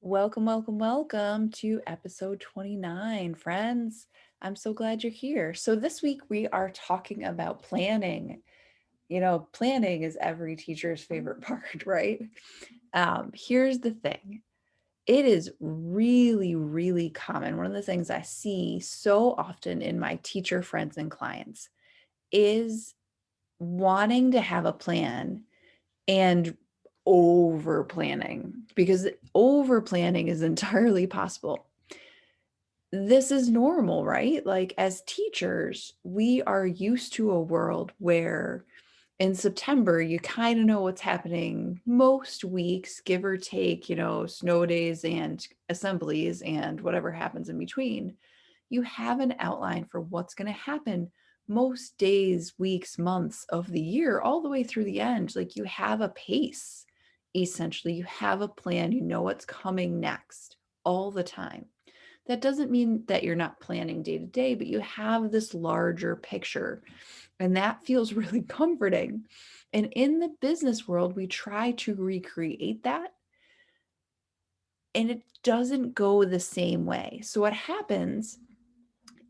Welcome, welcome, welcome to episode 29, friends. I'm so glad you're here. So, this week we are talking about planning. Planning is every teacher's favorite part, right? Here's the thing, it is really, really common. One of the things I see so often in my teacher friends and clients is wanting to have a plan and over planning, because over planning is entirely possible. This is normal, right? Like, as teachers, we are used to a world where in September, you kind of know what's happening most weeks, give or take, snow days and assemblies and whatever happens in between. You have an outline for what's going to happen most days, weeks, months of the year, all the way through the end. Like, you have a pace, essentially. You have a plan, you know what's coming next all the time. That doesn't mean that you're not planning day to day, but you have this larger picture. And that feels really comforting. And in the business world, we try to recreate that, and it doesn't go the same way. So, what happens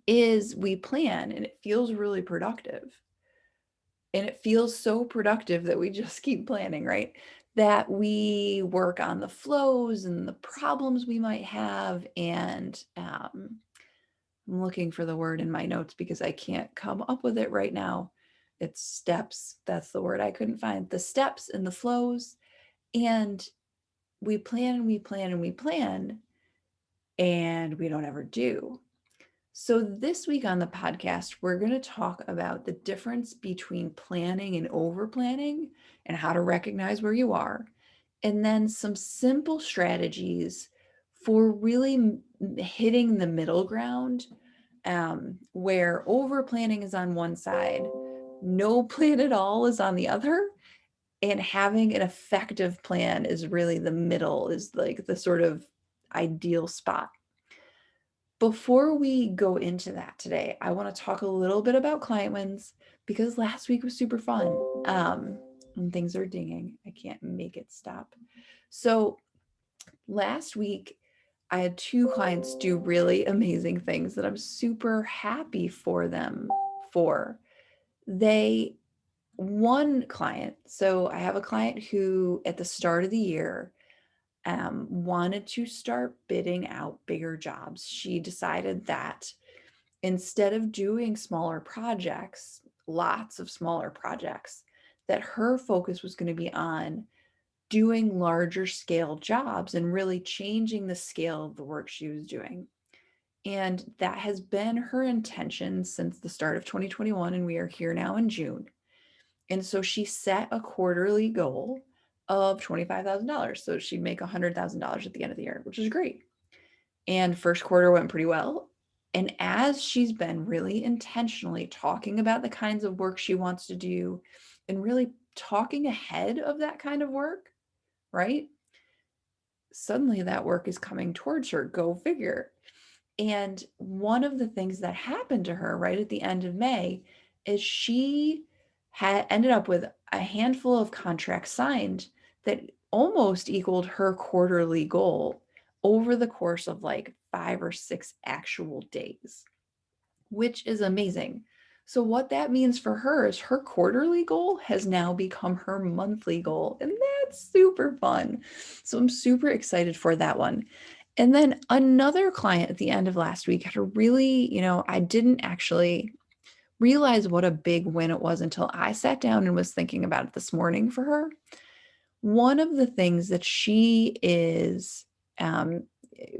is we plan and it feels really productive. And it feels so productive that we just keep planning, right? That we work on the flows and the problems we might have. And I'm looking for the word in my notes because I can't come up with it right now. It's steps. That's the word I couldn't find. The steps and the flows. And we plan and we plan and we plan, and we don't ever do. So, this week on the podcast, we're going to talk about the difference between planning and over planning and how to recognize where you are. And then some simple strategies for really hitting the middle ground, where over planning is on one side, no plan at all is on the other, and having an effective plan is really the middle, is like the sort of ideal spot. Before we go into that today, I want to talk a little bit about client wins because last week was super fun. And things are dinging. I can't make it stop. So last week, I had two clients do really amazing things that I'm super happy for them for. They, one client, so I have a client who at the start of the year wanted to start bidding out bigger jobs. She decided that instead of doing smaller projects, lots of smaller projects, that her focus was going to be on doing larger scale jobs and really changing the scale of the work she was doing. And that has been her intention since the start of 2021, and we are here now in June. And so she set a quarterly goal of $25,000. So she'd make $100,000 at the end of the year, which is great. And first quarter went pretty well. And as she's been really intentionally talking about the kinds of work she wants to do and really talking ahead of that kind of work, right? Suddenly that work is coming towards her. Go figure. And one of the things that happened to her right at the end of May is she had ended up with a handful of contracts signed that almost equaled her quarterly goal over the course of like 5 or 6 actual days, which is amazing. So, what that means for her is her quarterly goal has now become her monthly goal, and that's super fun. So, I'm super excited for that one. And then another client at the end of last week had a really, I didn't actually realize what a big win it was until I sat down and was thinking about it this morning for her. One of the things that she is, um,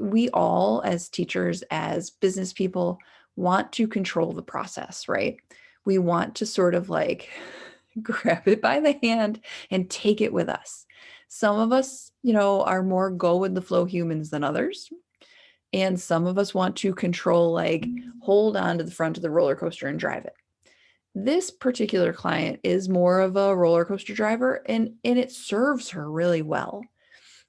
we all as teachers, as business people, want to control the process, right? We want to sort of like grab it by the hand and take it with us. Some of us, are more go with the flow humans than others. And some of us want to control, like hold on to the front of the roller coaster and drive it. This particular client is more of a roller coaster driver, and it serves her really well.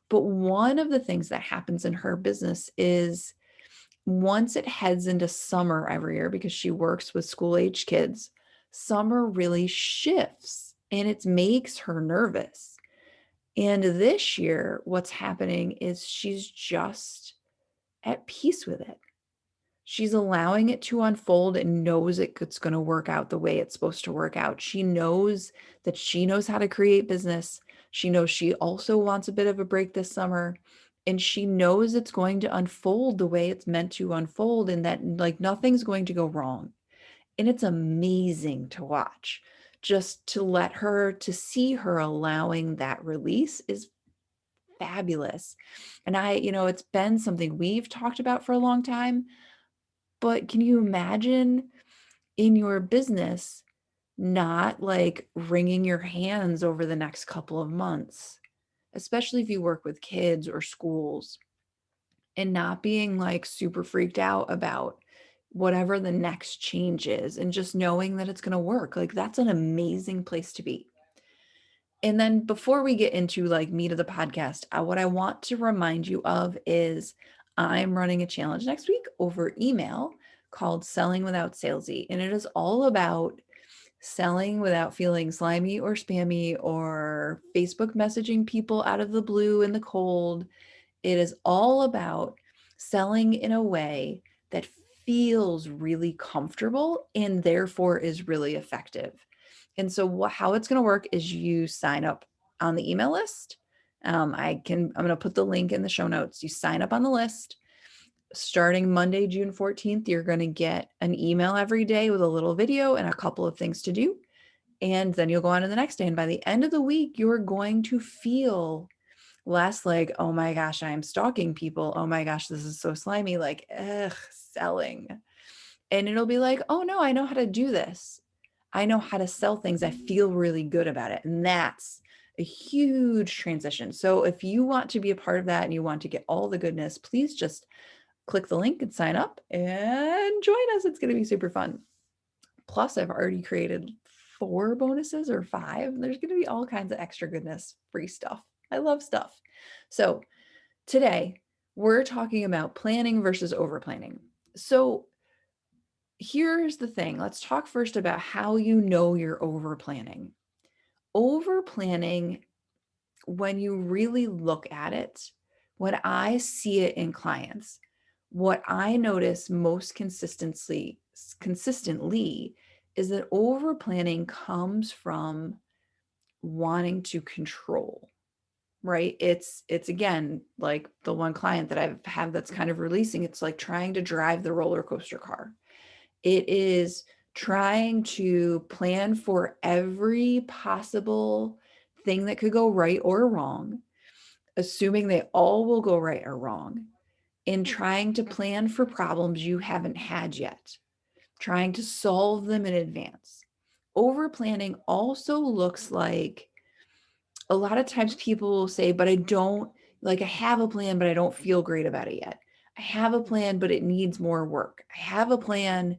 But one of the things that happens in her business is once it heads into summer every year, because she works with school age kids, summer really shifts and it makes her nervous. And this year, what's happening is she's just at peace with it. She's allowing it to unfold and knows it's going to work out the way it's supposed to work out. She knows that she knows how to create business. She knows she also wants a bit of a break this summer. And she knows it's going to unfold the way it's meant to unfold and that like nothing's going to go wrong. And it's amazing to watch. Just to see her allowing that release is fabulous. And it's been something we've talked about for a long time, but can you imagine in your business not like wringing your hands over the next couple of months, especially if you work with kids or schools, and not being like super freaked out about whatever the next change is and just knowing that it's going to work? Like, that's an amazing place to be. And then before we get into like meat of the podcast, what I want to remind you of is I'm running a challenge next week over email called Selling Without Salesy. And it is all about selling without feeling slimy or spammy or Facebook messaging people out of the blue in the cold. It is all about selling in a way that feels really comfortable and therefore is really effective. And so how it's going to work is you sign up on the email list. I'm going to put the link in the show notes. You sign up on the list. Starting Monday, June 14th, you're going to get an email every day with a little video and a couple of things to do. And then you'll go on to the next day. And by the end of the week, you're going to feel less like, oh my gosh, I'm stalking people. Oh my gosh, this is so slimy. Like, selling. And it'll be like, oh no, I know how to do this. I know how to sell things. I feel really good about it. And that's a huge transition. So if you want to be a part of that and you want to get all the goodness, please just click the link and sign up and join us. It's going to be super fun. Plus, I've already created 4 bonuses or 5. There's going to be all kinds of extra goodness, free stuff. I love stuff. So today we're talking about planning versus over planning. So here's the thing. Let's talk first about how you know you're over planning. Over planning, when you really look at it, when I see it in clients, what I notice most consistently is that over planning comes from wanting to control, right? It's again like the one client that I've had that's kind of releasing. It's like trying to drive the roller coaster car. It is trying to plan for every possible thing that could go right or wrong, assuming they all will go right or wrong, in trying to plan for problems you haven't had yet, trying to solve them in advance. Over planning also looks like a lot of times people will say, but I don't like, I have a plan, but I don't feel great about it yet. I have a plan, but it needs more work. I have a plan,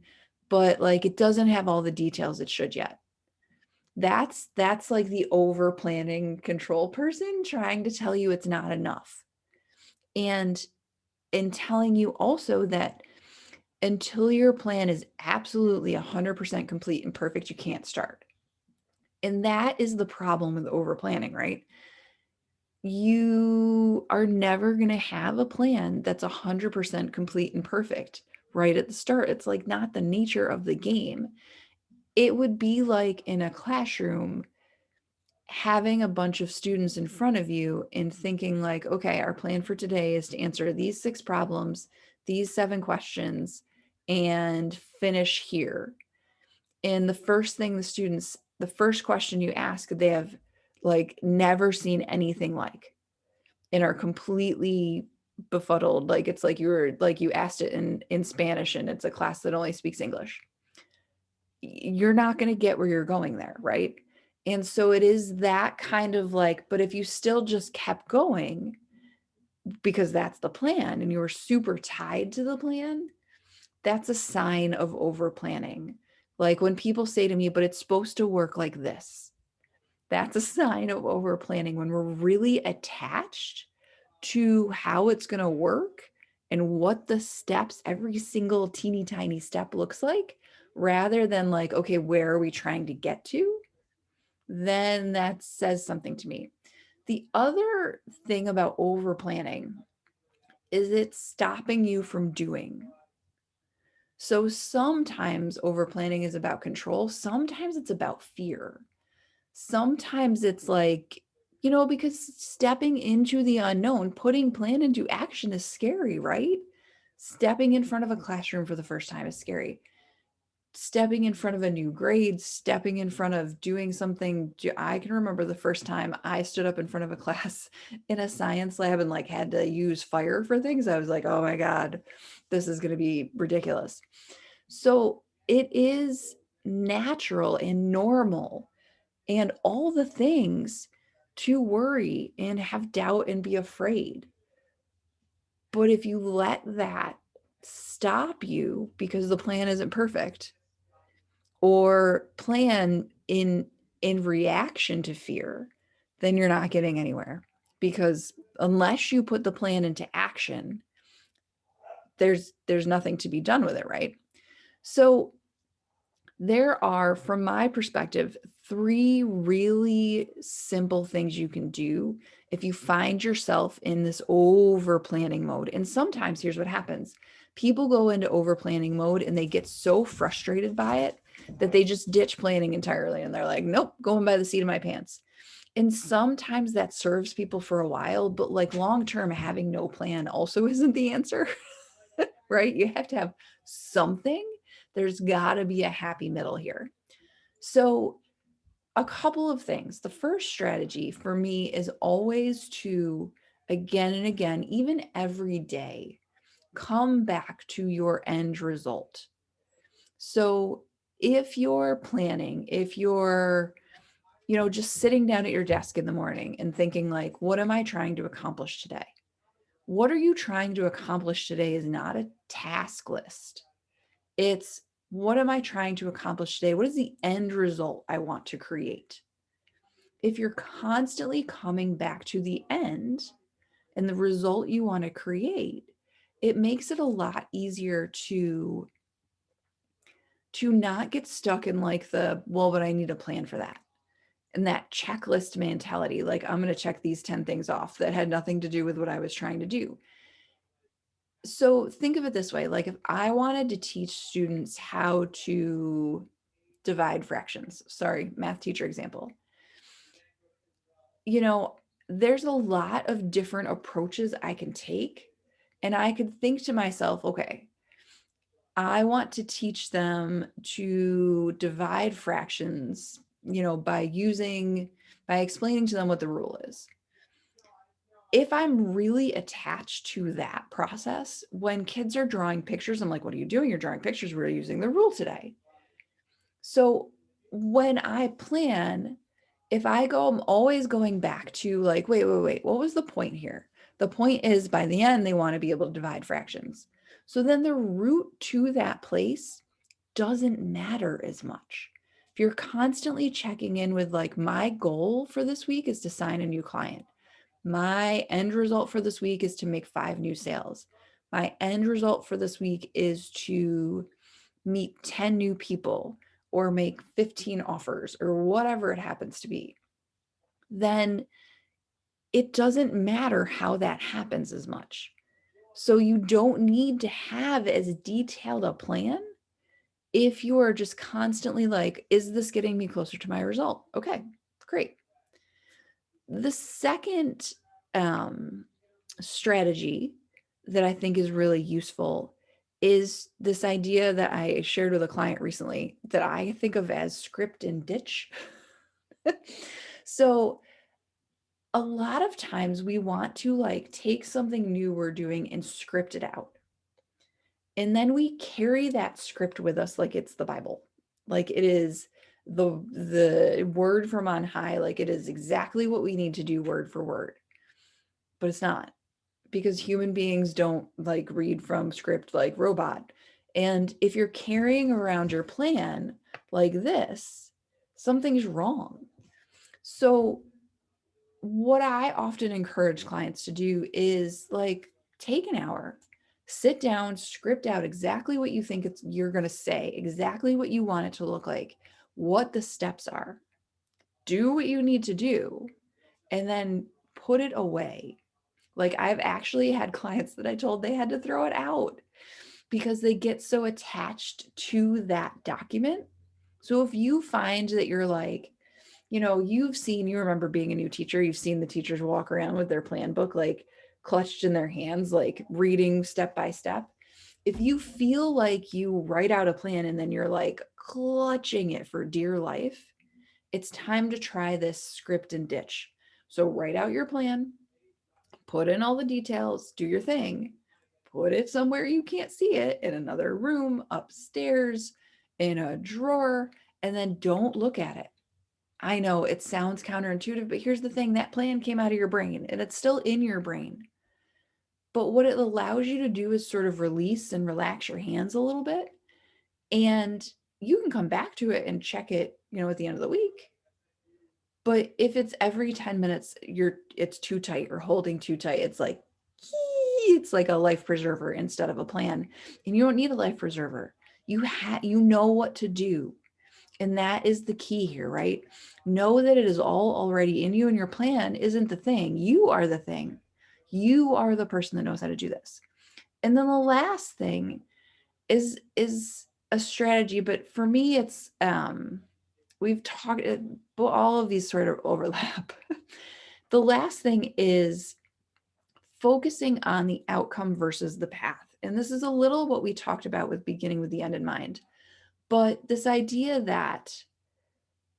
but like it doesn't have all the details it should yet. That's like the over planning control person trying to tell you it's not enough. And in telling you also that until your plan is absolutely 100% complete and perfect, you can't start. And that is the problem with over planning, right? You are never going to have a plan that's 100% complete and perfect right at the start. It's like not the nature of the game. It would be like in a classroom having a bunch of students in front of you and thinking like, okay, our plan for today is to answer these 6 problems, these 7 questions, and finish here. And the first question you ask, they have like never seen anything like and are completely befuddled. Like it's like you asked it in Spanish and it's a class that only speaks English. You're not going to get where you're going there, right? And so it is that kind of like, but if you still just kept going because that's the plan and you were super tied to the plan, that's a sign of over planning. Like when people say to me, but it's supposed to work like this, that's a sign of over planning when we're really attached to how it's going to work and what the steps, every single teeny tiny step looks like, rather than like, okay, where are we trying to get to? Then that says something to me. The other thing about over planning is it's stopping you from doing. So sometimes over planning is about control, sometimes it's about fear. Sometimes it's like, because stepping into the unknown, putting plan into action is scary, right? Stepping in front of a classroom for the first time is scary. Stepping in front of a new grade, stepping in front of doing something. I can remember the first time I stood up in front of a class in a science lab and like had to use fire for things. I was like, oh my God, this is going to be ridiculous. So it is natural and normal and all the things to worry and have doubt and be afraid. But if you let that stop you because the plan isn't perfect, or plan in reaction to fear, then you're not getting anywhere, because unless you put the plan into action, there's nothing to be done with it, right? So there are, from my perspective, 3 really simple things you can do if you find yourself in this over planning mode. And sometimes here's what happens. People go into over planning mode and they get so frustrated by it that they just ditch planning entirely. And they're like, nope, going by the seat of my pants. And sometimes that serves people for a while, but like long term, having no plan also isn't the answer, right? You have to have something. There's got to be a happy middle here. So, a couple of things. The first strategy for me is always to, again and again, even every day, come back to your end result. So, if you're planning, if you're, just sitting down at your desk in the morning and thinking, like, what am I trying to accomplish today? What are you trying to accomplish today is not a task list. It's, what am I trying to accomplish today? What is the end result I want to create? If you're constantly coming back to the end and the result you want to create, it makes it a lot easier to not get stuck in like the, well, but I need a plan for that. And that checklist mentality, like I'm going to check these 10 things off that had nothing to do with what I was trying to do. So think of it this way, like if I wanted to teach students how to divide fractions, sorry, math teacher example, you know, there's a lot of different approaches I can take. And I could think to myself, okay, I want to teach them to divide fractions, by explaining to them what the rule is. If I'm really attached to that process, when kids are drawing pictures, I'm like, what are you doing? You're drawing pictures. We're using the rule today. So when I plan, if I go, I'm always going back to like, wait, what was the point here? The point is by the end, they want to be able to divide fractions. So then the route to that place doesn't matter as much. If you're constantly checking in with like, my goal for this week is to sign a new client. My end result for this week is to make 5 new sales. My end result for this week is to meet 10 new people or make 15 offers or whatever it happens to be, then it doesn't matter how that happens as much. So you don't need to have as detailed a plan if you are just constantly like, is this getting me closer to my result? Okay, great. The second strategy that I think is really useful is this idea that I shared with a client recently that I think of as script and ditch. So a lot of times we want to like take something new we're doing and script it out. And then we carry that script with us like it's the Bible. Like it is the word from on high, like it is exactly what we need to do word for word. But it's not, because human beings don't like read from script like robot. And if you're carrying around your plan like this, something's wrong. So what I often encourage clients to do is like take an hour, sit down, script out exactly what you think you're going to say, exactly what you want it to look like, what the steps are, do what you need to do, and then put it away. Like I've actually had clients that I told they had to throw it out because they get so attached to that document. So if you find that you're like, you remember being a new teacher, you've seen the teachers walk around with their plan book, like clutched in their hands, like reading step by step. If you feel like you write out a plan and then you're like clutching it for dear life, it's time to try this script and ditch. So write out your plan, put in all the details, do your thing, put it somewhere you can't see it, in another room, upstairs, in a drawer, and then don't look at it. I know it sounds counterintuitive, but here's the thing, that plan came out of your brain and it's still in your brain. But what it allows you to do is sort of release and relax your hands a little bit. And you can come back to it and check it, at the end of the week. But if it's every 10 minutes, it's too tight or holding too tight, it's like a life preserver instead of a plan. And you don't need a life preserver. You know what to do. And that is the key here, right? Know that it is all already in you, and your plan isn't the thing. You are the thing. You are the person that knows how to do this. And then the last thing is a strategy, but for me it's we've talked, but all of these sort of overlap. The last thing is focusing on the outcome versus the path. And this is a little what we talked about with beginning with the end in mind. But this idea that,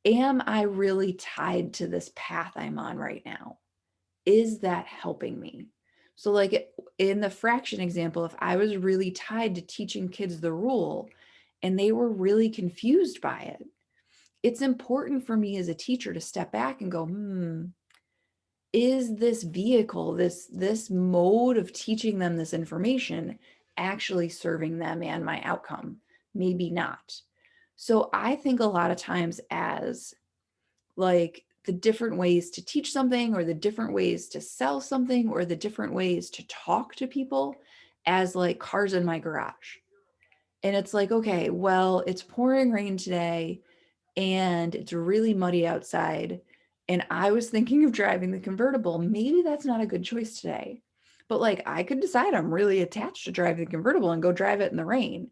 am I really tied to this path I'm on right now? Is that helping me? So, like in the fraction example, if I was really tied to teaching kids the rule and they were really confused by it, it's important for me as a teacher to step back and go, is this vehicle, this mode of teaching them this information actually serving them and my outcome? Maybe not. So I think a lot of times as like the different ways to teach something or the different ways to sell something or the different ways to talk to people as like cars in my garage. And it's like, okay, well, it's pouring rain today and it's really muddy outside. And I was thinking of driving the convertible. Maybe that's not a good choice today. But like I could decide I'm really attached to driving the convertible and go drive it in the rain.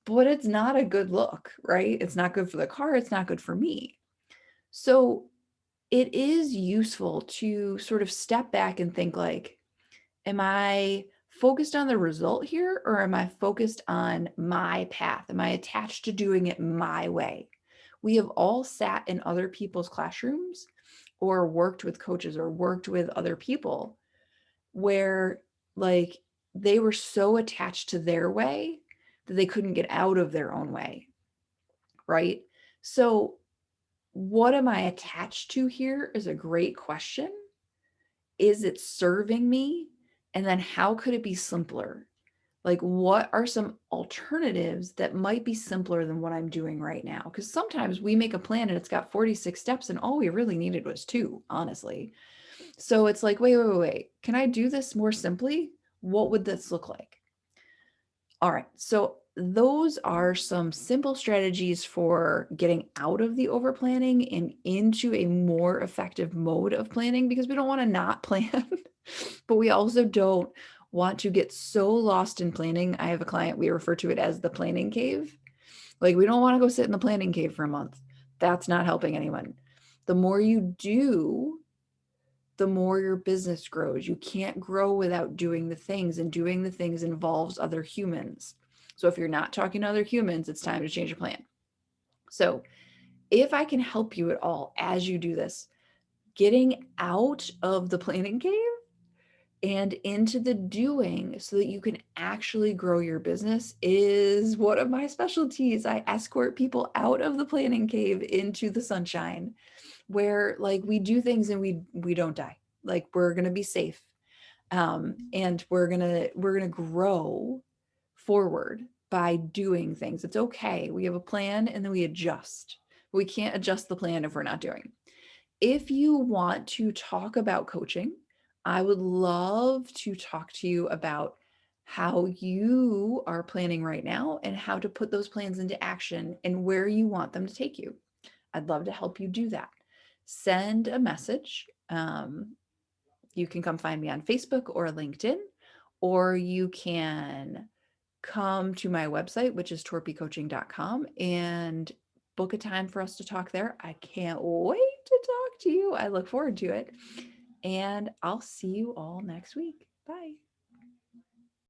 But it's not a good look, right? It's not good for the car. It's not good for me. So it is useful to sort of step back and think like, am I focused on the result here or am I focused on my path? Am I attached to doing it my way? We have all sat in other people's classrooms or worked with coaches or worked with other people where like they were so attached to their way that they couldn't get out of their own way, right? So what am I attached to here is a great question. Is it serving me? And then how could it be simpler? Like, what are some alternatives that might be simpler than what I'm doing right now? Because sometimes we make a plan and it's got 46 steps, and all we really needed was two, honestly. So it's like, wait. Can I do this more simply? What would this look like? All right. So those are some simple strategies for getting out of the over planning and into a more effective mode of planning, because we don't want to not plan, but we also don't want to get so lost in planning. I have a client, we refer to it as the planning cave. Like we don't want to go sit in the planning cave for a month. That's not helping anyone. The more you do, the more your business grows. You can't grow without doing the things, and doing the things involves other humans. So if you're not talking to other humans, it's time to change your plan. So if I can help you at all as you do this, getting out of the planning cave and into the doing so that you can actually grow your business is one of my specialties. I escort people out of the planning cave into the sunshine, where like we do things and we don't die. Like we're going to be safe. And we're going to grow forward by doing things. It's okay. We have a plan and then we adjust. We can't adjust the plan if we're not doing. If you want to talk about coaching, I would love to talk to you about how you are planning right now and how to put those plans into action and where you want them to take you. I'd love to help you do that. Send a message. You can come find me on Facebook or LinkedIn, or you can come to my website, which is torpycoaching.com, and book a time for us to talk there. I can't wait to talk to you. I look forward to it. And I'll see you all next week. Bye.